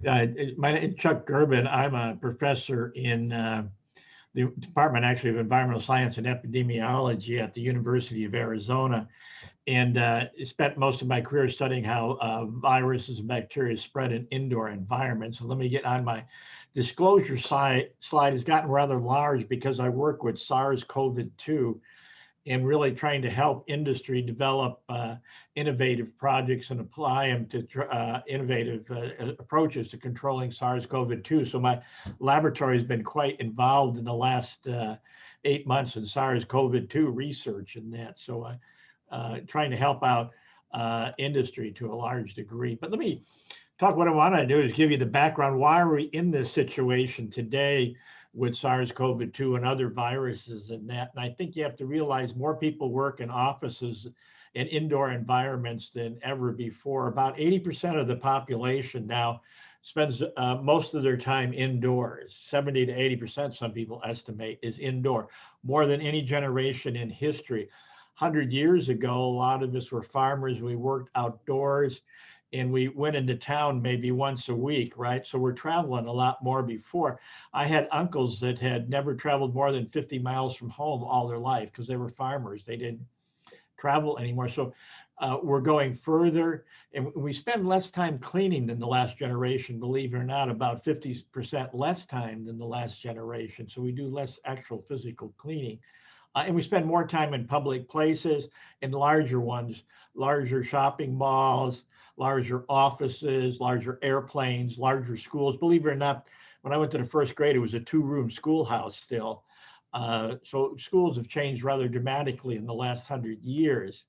My name is Chuck Gerben. I'm a professor in the Department actually of Environmental Science and Epidemiology at the University of Arizona, and spent most of my career studying how viruses and bacteria spread in indoor environments. So let me get on my disclosure slide has gotten rather large because I work with SARS-CoV-2 and really trying to help industry develop innovative projects and apply them to innovative approaches to controlling SARS-CoV-2. So my laboratory has been quite involved in the last 8 months in SARS-CoV-2 research and that. So trying to help out industry to a large degree. But let me talk. What I want to do is give you the background. Why are we in this situation today with SARS-CoV-2 and other viruses and that? And I think you have to realize more people work in offices and indoor environments than ever before. About 80% of the population now spends most of their time indoors. 70 to 80%, some people estimate, is indoor, more than any generation in history. 100 years ago, a lot of us were farmers. We worked outdoors and we went into town maybe once a week, right? So we're traveling a lot more before. I had uncles that had never traveled more than 50 miles from home all their life because they were farmers. They didn't travel anymore. So we're going further, and we spend less time cleaning than the last generation, believe it or not, about 50% less time than the last generation. So we do less actual physical cleaning. And we spend more time in public places and larger ones, larger shopping malls, larger offices, larger airplanes, larger schools. Believe it or not, when I went to the first grade, it was a 2-room schoolhouse still. So schools have changed rather dramatically in the last 100 years.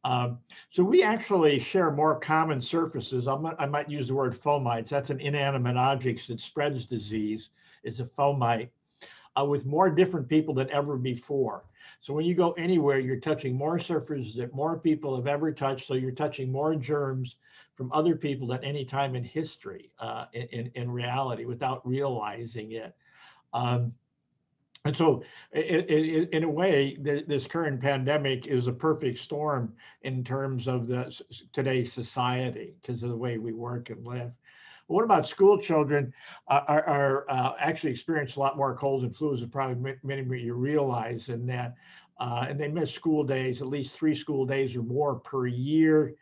So we actually share more common surfaces. I might use the word fomites. That's an inanimate object that spreads disease. It's a fomite. With more different people than ever before. So when you go anywhere, you're touching more surfaces that more people have ever touched. So you're touching more germs from other people than any time in history, in reality, without realizing it. And so in a way, this current pandemic is a perfect storm in terms of today's society because of the way we work and live. What about school children are actually experience a lot more colds and flus than probably many of you realize in that. And they miss school days, at least 3 school days or more per year.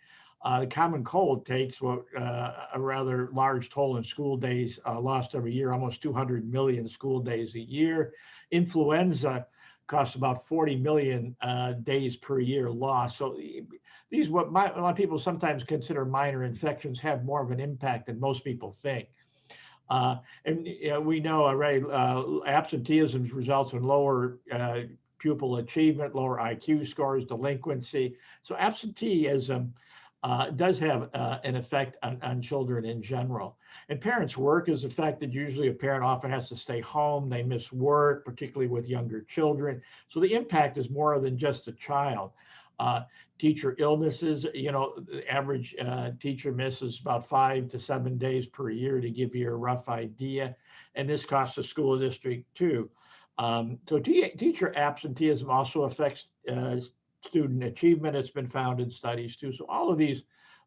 The common cold takes a rather large toll in school days lost every year, almost 200 million school days a year. Influenza costs about 40 million days per year lost. So these, a lot of people sometimes consider minor infections, have more of an impact than most people think. And we know already absenteeism results in lower pupil achievement, lower IQ scores, delinquency. So absenteeism does have an effect on children in general. And parents' work is affected. Usually a parent often has to stay home. They miss work, particularly with younger children. So the impact is more than just the child. Teacher illnesses, the average teacher misses about 5 to 7 days per year, to give you a rough idea. And this costs the school district too. So teacher absenteeism also affects student achievement. It's been found in studies too. So all of these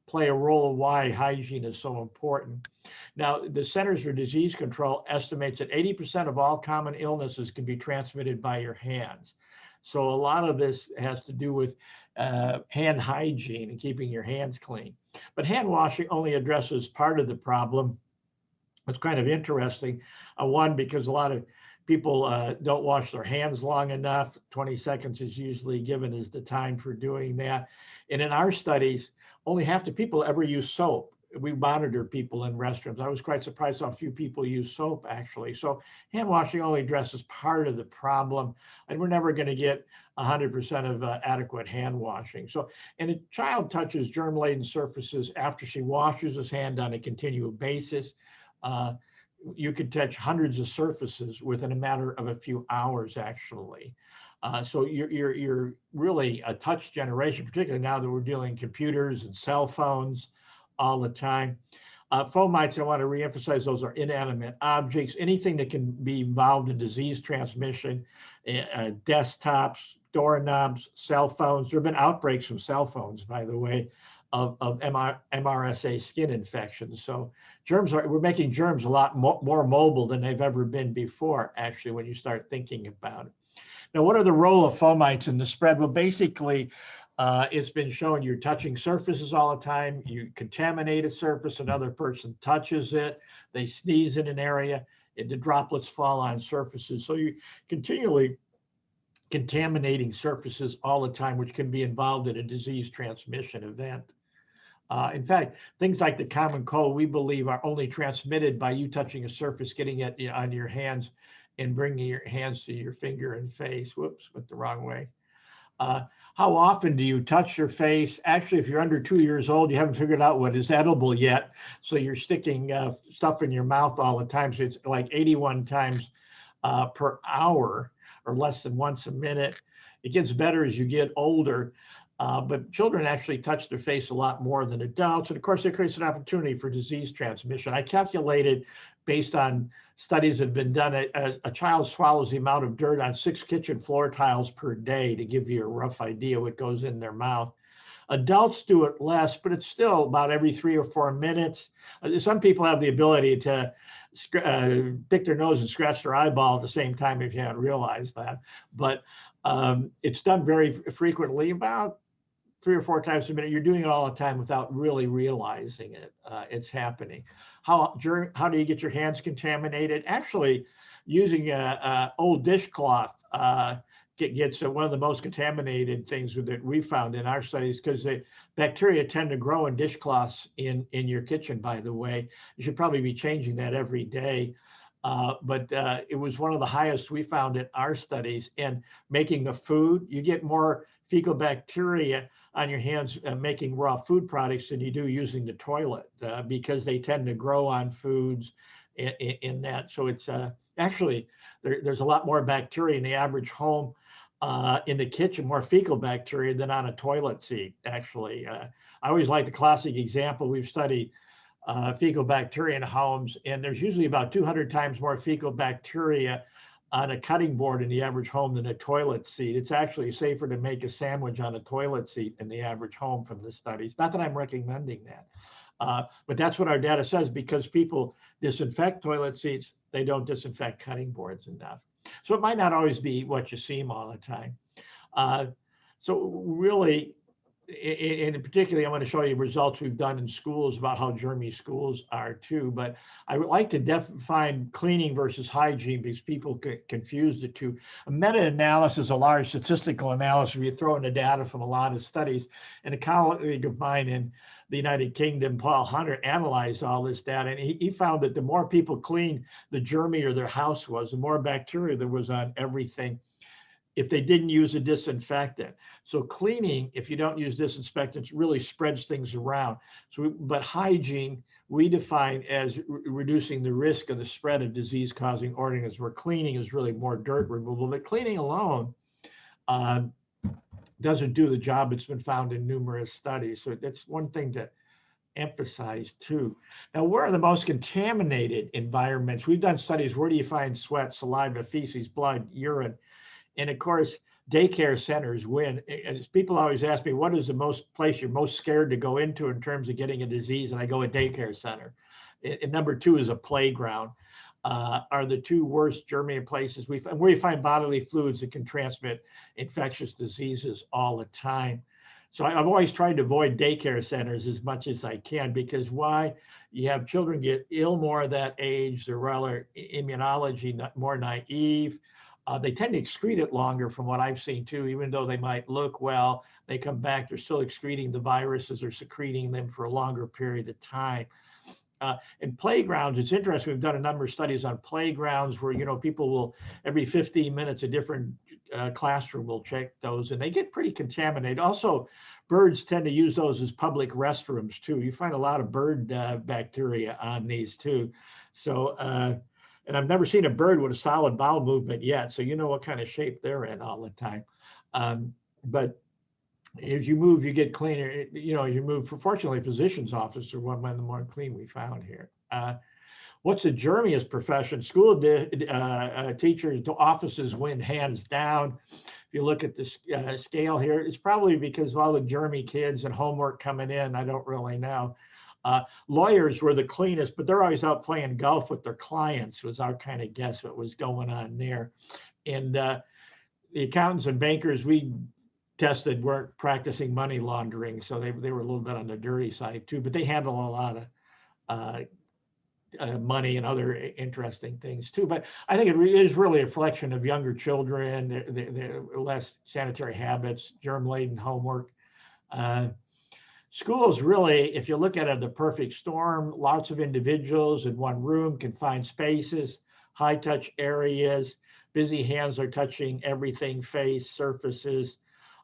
play a role of why hygiene is so important. Now, the Centers for Disease Control estimates that 80% of all common illnesses can be transmitted by your hands. So a lot of this has to do with hand hygiene and keeping your hands clean. But hand washing only addresses part of the problem. It's kind of interesting. One, because a lot of people don't wash their hands long enough. 20 seconds is usually given as the time for doing that. And in our studies, only half the people ever use soap. We monitor people in restrooms. I was quite surprised how few people use soap, actually. So hand washing only addresses part of the problem, and we're never going to get 100% of adequate hand washing. So, and a child touches germ-laden surfaces after she washes his hand on a continual basis. You could touch hundreds of surfaces within a matter of a few hours, actually. So you're really a touch generation, particularly now that we're dealing computers and cell phones all the time. Fomites, I want to reemphasize, those are inanimate objects. Anything that can be involved in disease transmission, desktops, doorknobs, cell phones. There have been outbreaks from cell phones, by the way, of MRSA skin infections. So we're making germs a lot more mobile than they've ever been before, actually, when you start thinking about it. Now, what are the role of fomites in the spread? Well, basically, it's been shown you're touching surfaces all the time. You contaminate a surface, another person touches it, they sneeze in an area, and the droplets fall on surfaces. So you continually contaminating surfaces all the time, which can be involved in a disease transmission event. In fact, things like the common cold, we believe, are only transmitted by you touching a surface, getting it on your hands, and bringing your hands to your finger and face. Whoops, went the wrong way. How often do you touch your face? Actually, if you're under 2 years old, you haven't figured out what is edible yet. So you're sticking stuff in your mouth all the time. So it's like 81 times per hour, or less than once a minute. It gets better as you get older. But children actually touch their face a lot more than adults. And of course, it creates an opportunity for disease transmission. I calculated, based on studies that have been done, a child swallows the amount of dirt on 6 kitchen floor tiles per day, to give you a rough idea what goes in their mouth. Adults do it less, but it's still about every 3 or 4 minutes. Some people have the ability to pick their nose and scratch their eyeball at the same time, if you haven't realized that. But it's done very frequently, about 3 or 4 times a minute. You're doing it all the time without really realizing it. It's happening. How do you get your hands contaminated? Actually, using an old dishcloth gets one of the most contaminated things that we found in our studies, because the bacteria tend to grow in dishcloths in your kitchen, by the way. You should probably be changing that every day. But it was one of the highest we found in our studies. And making the food, you get more fecal bacteria on your hands making raw food products than you do using the toilet, because they tend to grow on foods in that. So it's actually, there's a lot more bacteria in the average home in the kitchen, more fecal bacteria than on a toilet seat, actually. I always like the classic example. We've studied fecal bacteria in homes, and there's usually about 200 times more fecal bacteria on a cutting board in the average home than a toilet seat. It's actually safer to make a sandwich on a toilet seat in the average home from the studies. Not that I'm recommending that, but that's what our data says, because people disinfect toilet seats, they don't disinfect cutting boards enough. So it might not always be what you seem all the time. So really, and particularly, I'm going to show you results we've done in schools about how germy schools are too. But I would like to define cleaning versus hygiene, because people confuse the two. A meta-analysis, a large statistical analysis, where you throw in the data from a lot of studies. And a colleague of mine in the United Kingdom, Paul Hunter, analyzed all this data, and he found that the more people cleaned, the germier their house was, the more bacteria there was on everything, if they didn't use a disinfectant. So cleaning, if you don't use disinfectants, really spreads things around. But hygiene, we define as reducing the risk of the spread of disease-causing organisms, where cleaning is really more dirt removal. But cleaning alone doesn't do the job. It's been found in numerous studies. So that's one thing to emphasize too. Now, where are the most contaminated environments? We've done studies. Where do you find sweat, saliva, feces, blood, urine? And of course, daycare centers win. And people always ask me, what is the place you're most scared to go into in terms of getting a disease? And I go, a daycare center. And number 2 is a playground. Are the 2 worst germy places where you find bodily fluids that can transmit infectious diseases all the time. So I've always tried to avoid daycare centers as much as I can, because why? You have children get ill more at that age. They're rather immunology more naive. They tend to excrete it longer, from what I've seen too. Even though they might look well, they come back, they're still excreting the viruses, or secreting them for a longer period of time. In playgrounds, it's interesting. We've done a number of studies on playgrounds where, people will, every 15 minutes, a different classroom will check those, and they get pretty contaminated. Also, birds tend to use those as public restrooms too. You find a lot of bird bacteria on these too. So, and I've never seen a bird with a solid bowel movement yet, so you know what kind of shape they're in all the time. But as you move, you get cleaner. You move. Fortunately, physician's office are one of the more clean we found here. What's the germiest profession? School teachers, offices win hands down. If you look at the scale here, it's probably because of all the germy kids and homework coming in. I don't really know. Lawyers were the cleanest, but they're always out playing golf with their clients, was our kind of guess what was going on there. And the accountants and bankers we tested weren't practicing money laundering, so they were a little bit on the dirty side too, but they handle a lot of money and other interesting things too. But I think it is really a reflection of younger children, their less sanitary habits, germ-laden homework. Schools really, if you look at it, the perfect storm, lots of individuals in one room, confined spaces, high touch areas, busy hands are touching everything, face, surfaces.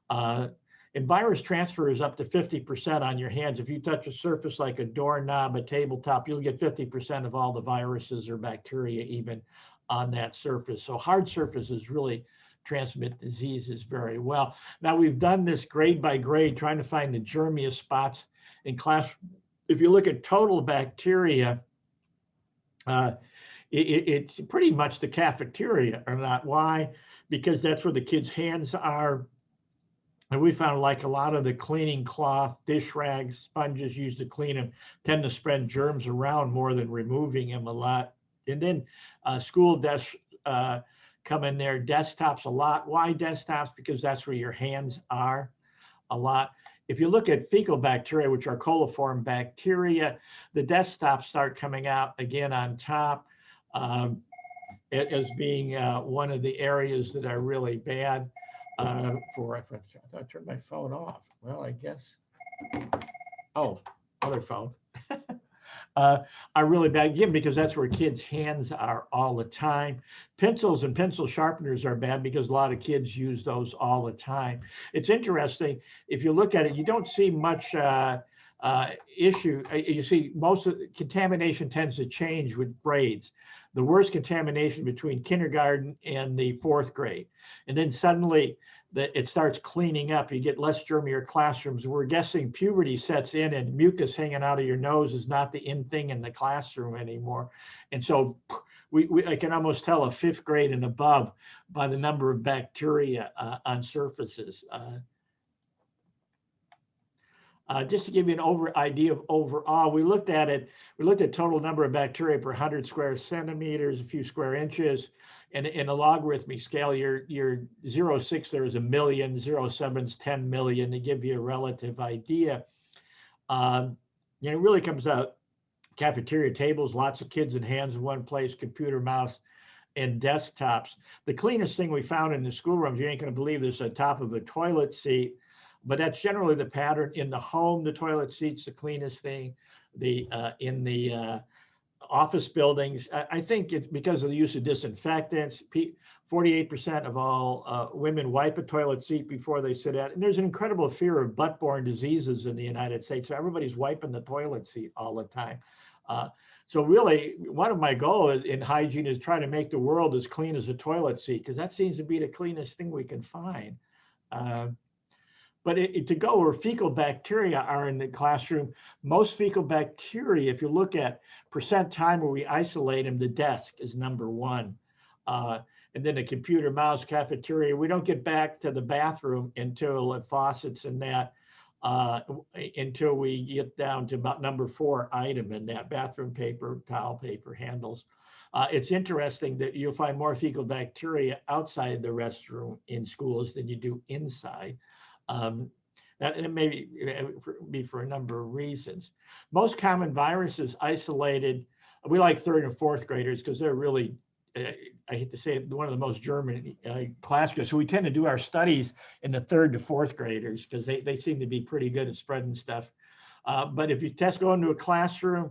And virus transfer is up to 50% on your hands. If you touch a surface like a doorknob, a tabletop, you'll get 50% of all the viruses or bacteria even on that surface. So hard surfaces really transmit diseases very well. Now we've done this grade by grade, trying to find the germiest spots in class. If you look at total bacteria, it's pretty much the cafeteria or not. Why? Because that's where the kids' hands are. And we found like a lot of the cleaning cloth, dish rags, sponges used to clean them tend to spread germs around more than removing them a lot. And then school desks come in there, desktops a lot. Why desktops? Because that's where your hands are a lot. If you look at fecal bacteria, which are coliform bacteria, the desktops start coming out again on top as being one of the areas that are really bad. I thought I turned my phone off. Well, I guess, oh, other phone. Are really bad again because that's where kids' hands are all the time. Pencils and pencil sharpeners are bad because a lot of kids use those all the time. It's interesting, if you look at it, you don't see much issue. You see most of the contamination tends to change with grades. The worst contamination between kindergarten and the 4th grade. And then suddenly it starts cleaning up. You get less germier classrooms. We're guessing puberty sets in and mucus hanging out of your nose is not the in thing in the classroom anymore. And so I can almost tell a 5th grade and above by the number of bacteria on surfaces. Just to give you an idea of overall, we looked at it. We looked at total number of bacteria per 100 square centimeters, a few square inches. And in a logarithmic scale, your 0.6 there is a million, 0.7 is 10 million to give you a relative idea. It really comes out cafeteria tables, lots of kids and hands in one place, computer, mouse, and desktops. The cleanest thing we found in the schoolrooms, you ain't going to believe this, on top of a toilet seat. But that's generally the pattern. In the home, the toilet seat's the cleanest thing. In the office buildings, I think it's because of the use of disinfectants. 48% of all women wipe a toilet seat before they sit at it. And there's an incredible fear of butt-borne diseases in the United States. So everybody's wiping the toilet seat all the time. So really, one of my goals in hygiene is trying to make the world as clean as a toilet seat, because that seems to be the cleanest thing we can find. But to go where fecal bacteria are in the classroom, most fecal bacteria, if you look at percent time where we isolate them, the desk is number 1. And then the computer, mouse, cafeteria, we don't get back to the bathroom until at faucets and that, until we get down to about number 4 item in that: bathroom paper, towel paper, handles. It's interesting that you'll find more fecal bacteria outside the restroom in schools than you do inside. That it may be for a number of reasons. Most common viruses isolated. We like 3rd and 4th graders because they're really, I hate to say it, one of the most germ class groups. So we tend to do our studies in the 3rd to 4th graders because they seem to be pretty good at spreading stuff. But if you go into a classroom,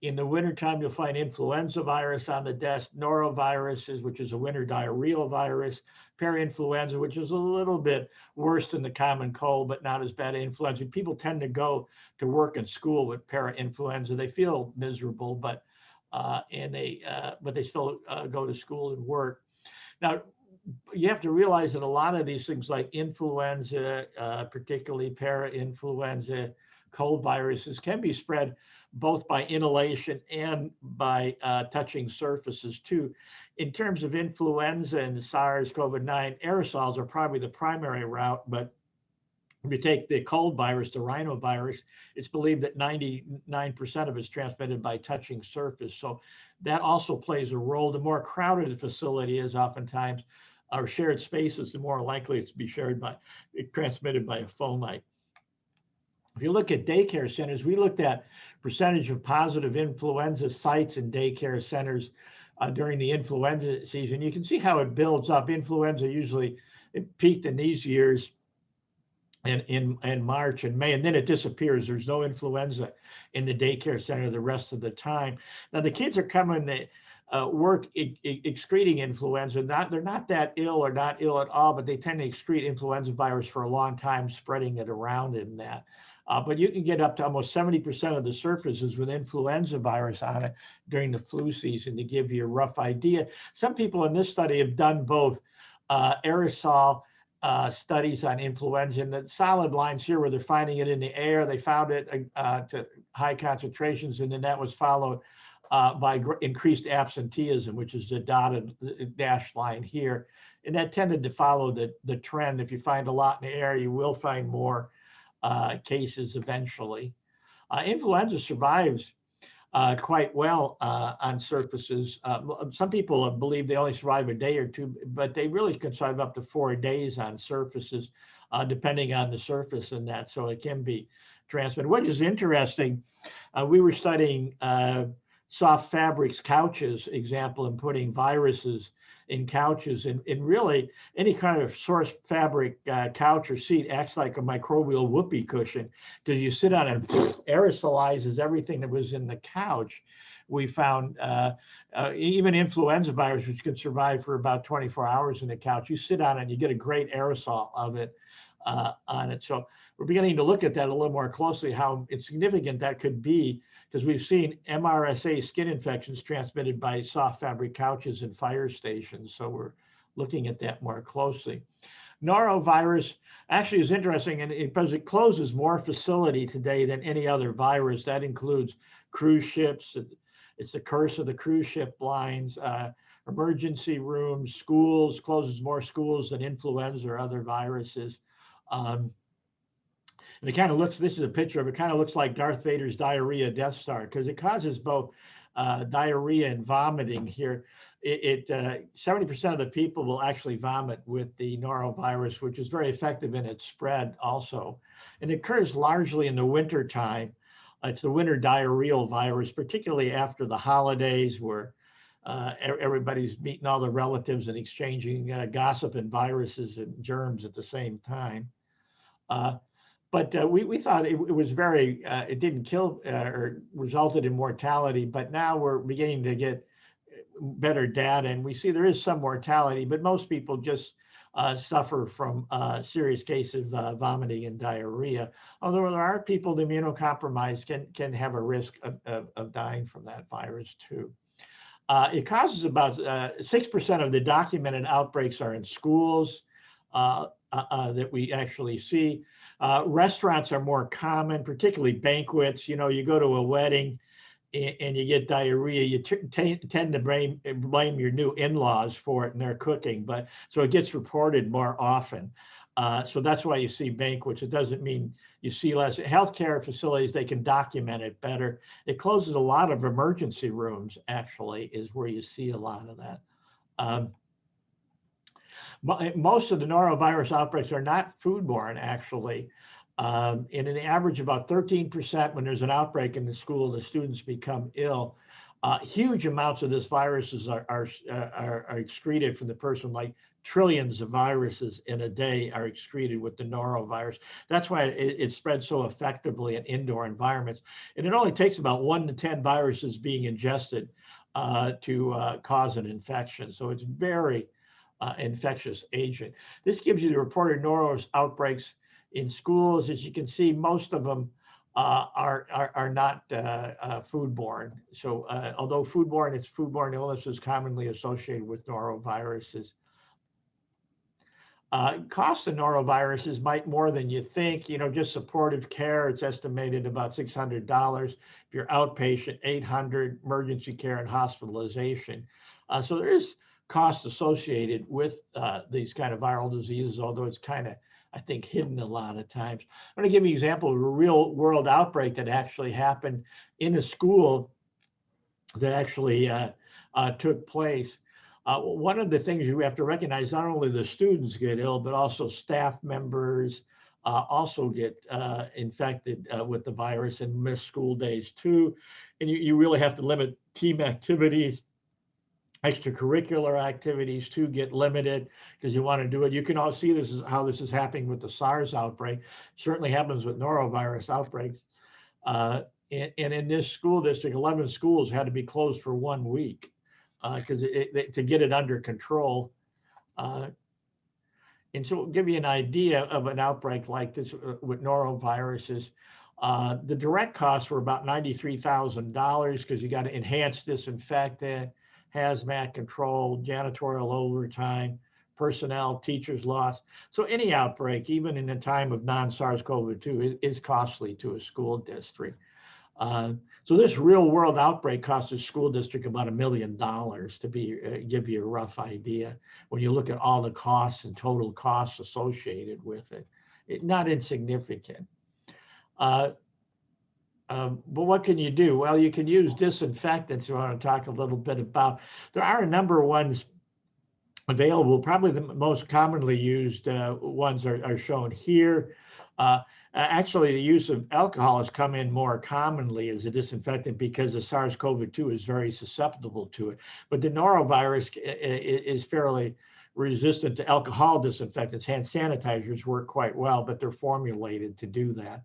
in the wintertime, you'll find influenza virus on the desk, noroviruses, which is a winter diarrheal virus, parainfluenza, which is a little bit worse than the common cold, but not as bad as influenza. People tend to go to work and school with parainfluenza. They feel miserable, but they still go to school and work. Now, you have to realize that a lot of these things like influenza, particularly parainfluenza, cold viruses, can be spread both by inhalation and by touching surfaces too. In terms of influenza and the SARS-CoV-2, aerosols are probably the primary route, but If you take the cold virus, the rhinovirus, it's believed that 99% of it is transmitted by touching surface. So that also plays a role. The more crowded the facility is, oftentimes, or shared spaces, the more likely it's to be transmitted by a fomite. If you look at daycare centers, we looked at percentage of positive influenza sites in daycare centers during the influenza season. You can see how it builds up. Influenza usually it peaked in these years in March and May, and then it disappears. There's no influenza in the daycare center the rest of the time. Now the kids are coming to work excreting influenza. They're not that ill or not ill at all, but they tend to excrete influenza virus for a long time, spreading it around in that. But you can get up to almost 70% of the surfaces with influenza virus on it during the flu season, to give you a rough idea. Some people in this study have done both aerosol studies on influenza, and the solid lines here where they're finding it in the air, they found it to high concentrations, and then that was followed by increased absenteeism, which is the dotted dashed line here. And that tended to follow the trend. If you find a lot in the air, you will find more cases eventually. Influenza survives quite well on surfaces. Some people believe they only survive a day or two, but they really can survive up to 4 days on surfaces, depending on the surface and that. So it can be transmitted. What is interesting, we were studying soft fabrics, couches, example, and putting viruses in couches, and really any kind of source fabric couch or seat acts like a microbial whoopee cushion, because you sit on it and aerosolizes everything that was in the couch. We found even influenza virus, which can survive for about 24 hours in the couch, you sit on it and you get a great aerosol of it on it. So we're beginning to look at that a little more closely, how insignificant that could be, because we've seen MRSA skin infections transmitted by soft fabric couches and fire stations. So we're looking at that more closely. Norovirus actually is interesting, and because it closes more facility today than any other virus. That includes cruise ships. It's the curse of the cruise ship lines. Emergency rooms, schools, closes more schools than influenza or other viruses. And it kind of looks, this is a picture of it, kind of looks like Darth Vader's diarrhea Death Star, because it causes both diarrhea and vomiting here. 70% of the people will actually vomit with the norovirus, which is very effective in its spread also. And it occurs largely in the winter time. It's the winter diarrheal virus, particularly after the holidays, where everybody's meeting all the relatives and exchanging gossip and viruses and germs at the same time. But we thought it was very, it didn't kill or resulted in mortality, but now we're beginning to get better data, and we see there is some mortality, but most people just suffer from serious cases of vomiting and diarrhea. Although there are people, the immunocompromised can have a risk of dying from that virus too. It causes about 6% of the documented outbreaks are in schools that we actually see. Restaurants are more common, particularly banquets. You know, you go to a wedding and you get diarrhea, you tend to blame your new in-laws for it and their cooking, but so it gets reported more often. So that's why you see banquets. It doesn't mean you see less. Healthcare facilities, they can document it better. It closes a lot of emergency rooms, actually, is where you see a lot of that. Most of the norovirus outbreaks are not foodborne, actually. And in an average, about 13% when there's an outbreak in the school, the students become ill. Huge amounts of this viruses are excreted from the person, like trillions of viruses in a day are excreted with the norovirus. That's why it spreads so effectively in indoor environments. And it only takes about 1 to 10 viruses being ingested to cause an infection. So it's very infectious agent. This gives you the reported norovirus outbreaks in schools. As you can see, most of them are not foodborne. So although foodborne illness is commonly associated with noroviruses. Cost of noroviruses might more than you think. You know, just supportive care, it's estimated about $600. If you're outpatient, $800, emergency care and hospitalization. So there is cost associated with these kind of viral diseases, although it's kind of, I think, hidden a lot of times. I'm going to give you an example of a real world outbreak that actually happened in a school that actually took place. One of the things you have to recognize, not only the students get ill, but also staff members also get infected with the virus and miss school days too. And you really have to limit team activities. Extracurricular activities too get limited because you want to do it. You can all see this is how this is happening with the SARS outbreak. Certainly happens with norovirus outbreaks. And in this school district, 11 schools had to be closed for 1 week because to get it under control. And so, give you an idea of an outbreak like this with noroviruses. The direct costs were about $93,000 because you got to enhance disinfectant, hazmat control, janitorial overtime, personnel, teachers lost. So any outbreak, even in a time of non-SARS-CoV-2, is costly to a school district. So this real world outbreak cost a school district about $1 million to give you a rough idea. When you look at all the costs and total costs associated with it, not insignificant. But what can you do? Well, you can use disinfectants. I want to talk a little bit about. There are a number of ones available. Probably the most commonly used ones are shown here. Actually, the use of alcohol has come in more commonly as a disinfectant because the SARS-CoV-2 is very susceptible to it. But the norovirus is fairly resistant to alcohol disinfectants. Hand sanitizers work quite well, but they're formulated to do that.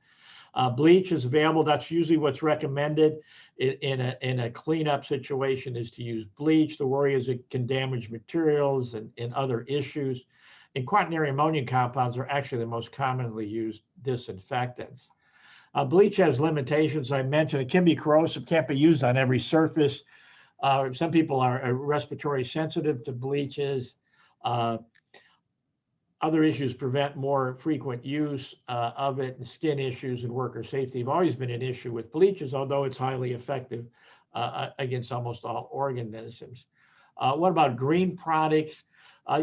Bleach is available. That's usually what's recommended in a cleanup situation, is to use bleach. The worry is it can damage materials and other issues. And quaternary ammonia compounds are actually the most commonly used disinfectants. Bleach has limitations. I mentioned it can be corrosive, can't be used on every surface. Some people are respiratory sensitive to bleaches. Other issues prevent more frequent use of it, and skin issues and worker safety have always been an issue with bleaches, although it's highly effective against almost all organisms. What about green products?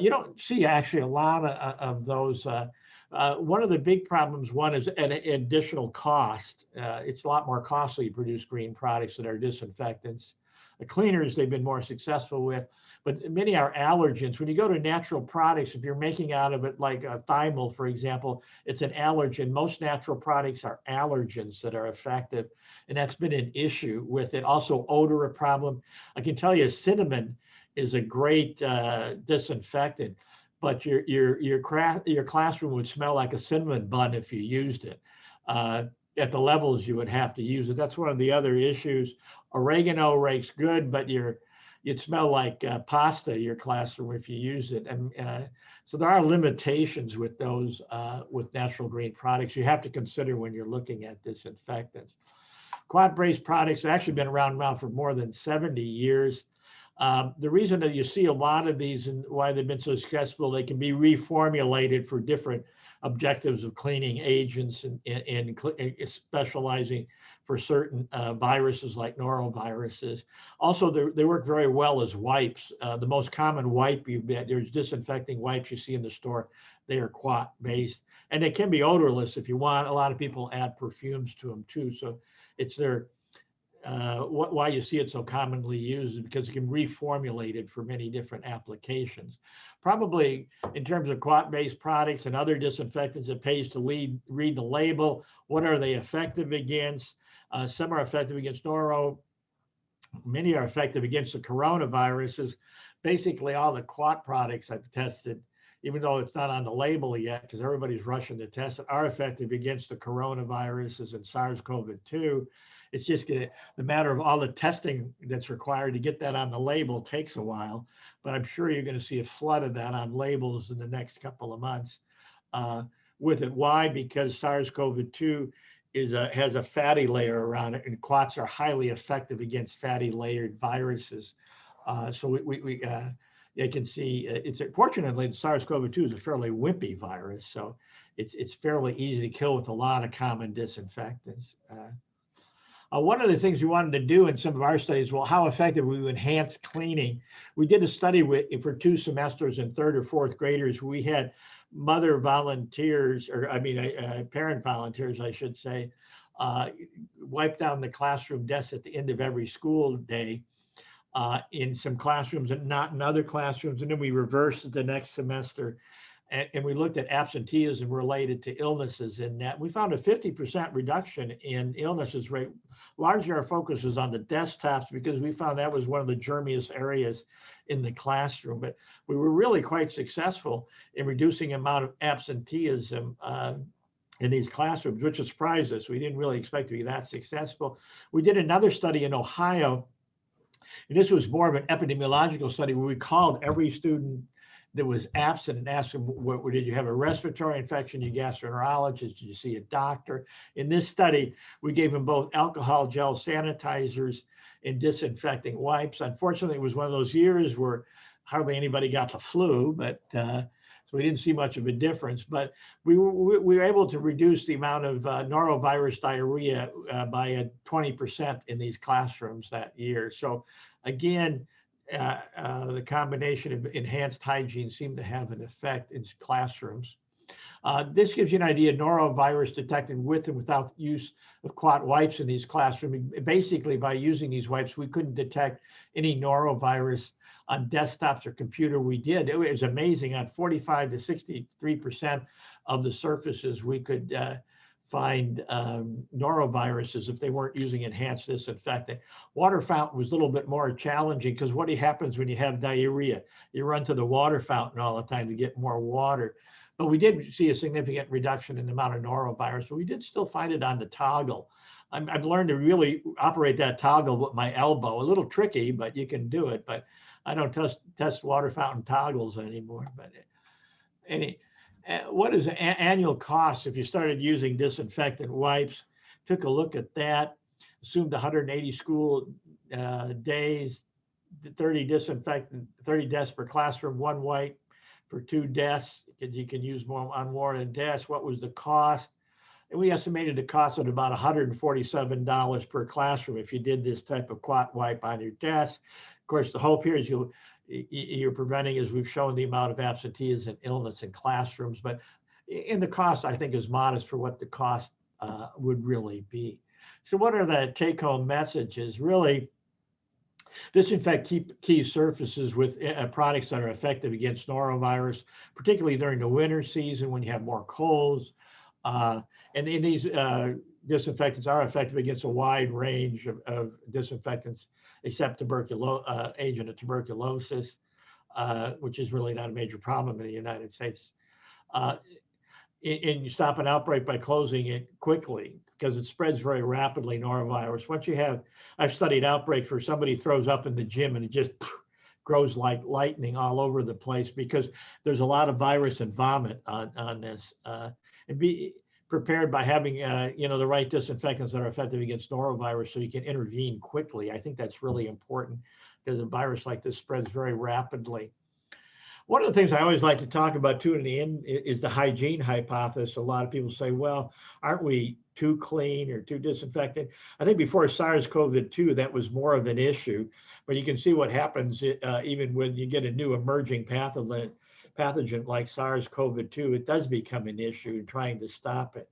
You don't see actually a lot of those. One of the big problems, one is an additional cost. It's a lot more costly to produce green products than our disinfectants. The cleaners they've been more successful with, but many are allergens. When you go to natural products, if you're making out of it like a thymol, for example, it's an allergen. Most natural products are allergens that are effective, and that's been an issue with it. Also, odor a problem. I can tell you cinnamon is a great disinfectant, but your classroom would smell like a cinnamon bun if you used it. At the levels you would have to use it. That's one of the other issues. Oregano rakes good, but you'd smell like pasta, your classroom, if you use it. And so there are limitations with those with natural green products you have to consider when you're looking at disinfectants. Quad-based products have actually been around now for more than 70 years. The reason that you see a lot of these and why they've been so successful, they can be reformulated for different objectives of cleaning agents and specializing for certain viruses like noroviruses. Also, they work very well as wipes. The most common wipe you get, there's disinfecting wipes you see in the store. They are quat-based, and they can be odorless if you want. A lot of people add perfumes to them too. So it's their why you see it so commonly used is because it can reformulate it for many different applications. Probably in terms of quat-based products and other disinfectants, it pays to read the label. What are they effective against? Some are effective against noro. Many are effective against the coronaviruses. Basically, all the quat products I've tested, even though it's not on the label yet, because everybody's rushing to test it, are effective against the coronaviruses and SARS-CoV-2. It's just the matter of all the testing that's required to get that on the label takes a while, but I'm sure you're going to see a flood of that on labels in the next couple of months with it. Why? Because SARS-CoV-2 has a fatty layer around it, and quats are highly effective against fatty layered viruses. So you can see fortunately the SARS-CoV-2 is a fairly wimpy virus, so it's fairly easy to kill with a lot of common disinfectants. One of the things we wanted to do in some of our studies, well, how effective we enhance cleaning. We did a study for 2 semesters in 3rd or 4th graders. We had mother volunteers, or I mean, parent volunteers, I should say, uh, wipe down the classroom desks at the end of every school day in some classrooms and not in other classrooms. And then we reversed the next semester and we looked at absenteeism related to illnesses in that. We found a 50% reduction in illnesses rate. Largely our focus was on the desktops because we found that was one of the germiest areas in the classroom. But we were really quite successful in reducing the amount of absenteeism in these classrooms, which surprised us. We didn't really expect to be that successful. We did another study in Ohio, and this was more of an epidemiological study where we called every student that was absent and asked them, what did you have a respiratory infection? You gastroenterologist? Did you see a doctor? In this study, we gave them both alcohol gel sanitizers and disinfecting wipes. Unfortunately, it was one of those years where hardly anybody got the flu, but so we didn't see much of a difference. But we were able to reduce the amount of norovirus diarrhea by 20% in these classrooms that year. So again, the combination of enhanced hygiene seemed to have an effect in classrooms. This gives you an idea of norovirus detected with and without use of cloth wipes in these classrooms. Basically, by using these wipes, we couldn't detect any norovirus on desktops or computer. We did. It was amazing. On 45 to 63% of the surfaces, we could find noroviruses if they weren't using enhanced disinfectant. Water fountain was a little bit more challenging because what happens when you have diarrhea? You run to the water fountain all the time to get more water. But we did see a significant reduction in the amount of norovirus, but we did still find it on the toggle. I've learned to really operate that toggle with my elbow. A little tricky, but you can do it. But I don't test water fountain toggles anymore. But what is the annual cost if you started using disinfectant wipes? Took a look at that, assumed 180 school days, 30 desks per classroom, one wipe for 2 desks. You can use more on more than desks. What was the cost? And we estimated the cost at about $147 per classroom if you did this type of cloth wipe on your desk. Of course, the hope here is you're preventing, as we've shown, the amount of absenteeism and illness in classrooms. But in the cost, I think, is modest for what the cost would really be. So what are the take-home messages? Really, disinfect key surfaces with products that are effective against norovirus, particularly during the winter season when you have more colds. And these disinfectants are effective against a wide range of disinfectants, except agent of tuberculosis, which is really not a major problem in the United States. And you stop an outbreak by closing it quickly because it spreads very rapidly, norovirus. I've studied outbreaks where somebody throws up in the gym and it just grows like lightning all over the place because there's a lot of virus and vomit on this. And be prepared by having the right disinfectants that are effective against norovirus so you can intervene quickly. I think that's really important because a virus like this spreads very rapidly. One of the things I always like to talk about too in the end is the hygiene hypothesis. A lot of people say, well, aren't we too clean or too disinfected? I think before SARS-CoV-2, that was more of an issue, but you can see what happens even when you get a new emerging pathogen like SARS-CoV-2, it does become an issue in trying to stop it.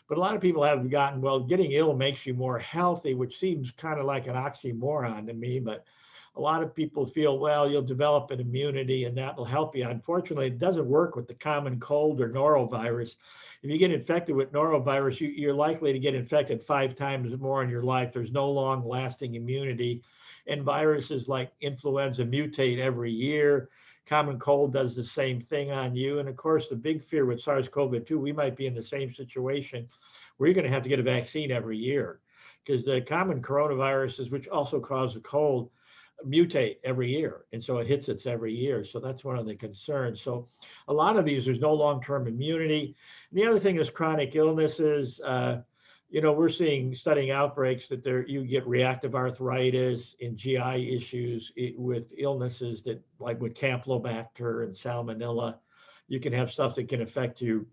But a lot of people have gotten, well, getting ill makes you more healthy, which seems kind of like an oxymoron to me, but a lot of people feel, well, you'll develop an immunity and that will help you. Unfortunately, it doesn't work with the common cold or norovirus. If you get infected with norovirus, you're likely to get infected 5 times more in your life. There's no long-lasting immunity. And viruses like influenza mutate every year. Common cold does the same thing on you. And of course, the big fear with SARS-CoV-2, we might be in the same situation where you're going to have to get a vaccine every year because the common coronaviruses, which also cause a cold, mutate every year. And so it hits us every year. So that's one of the concerns. So a lot of these, there's no long-term immunity. And the other thing is chronic illnesses. We're studying outbreaks that you get reactive arthritis and GI issues with illnesses that, like with Campylobacter and Salmonella, you can have stuff that can affect you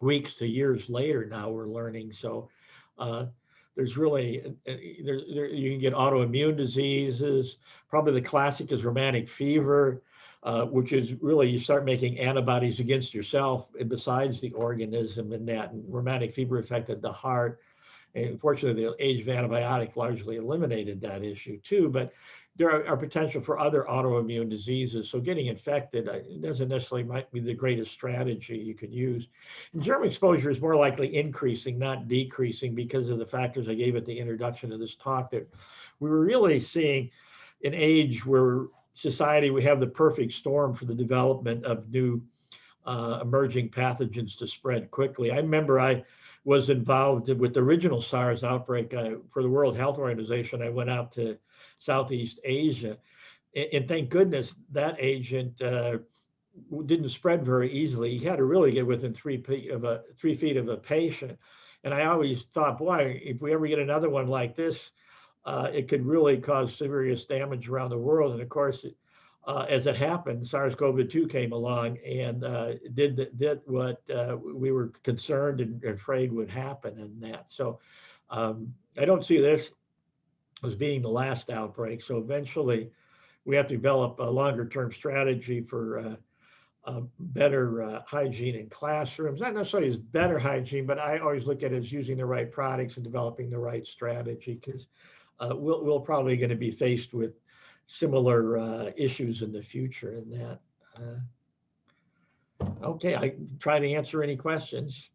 weeks to years later. Now we're learning. So there's really, you can get autoimmune diseases. Probably the classic is rheumatic fever. which is really you start making antibodies against yourself and besides the organism, and that and rheumatic fever affected the heart. And fortunately, the age of antibiotic largely eliminated that issue too. But there are potential for other autoimmune diseases. So getting infected doesn't necessarily might be the greatest strategy you could use. And germ exposure is more likely increasing, not decreasing, because of the factors I gave at the introduction of this talk, that we were really seeing an age where society, we have the perfect storm for the development of new emerging pathogens to spread quickly. I remember I was involved with the original SARS outbreak for the World Health Organization. I went out to Southeast Asia, and thank goodness that agent didn't spread very easily. You had to really get within 3 feet of a patient. And I always thought, boy, if we ever get another one like this, it could really cause serious damage around the world. And of course, as it happened, SARS-CoV-2 came along and did what we were concerned and afraid would happen in that. So I don't see this as being the last outbreak. So eventually we have to develop a longer term strategy for better hygiene in classrooms. Not necessarily as better hygiene, but I always look at it as using the right products and developing the right strategy, because we'll probably going to be faced with similar issues in the future in that. Okay, I try to answer any questions.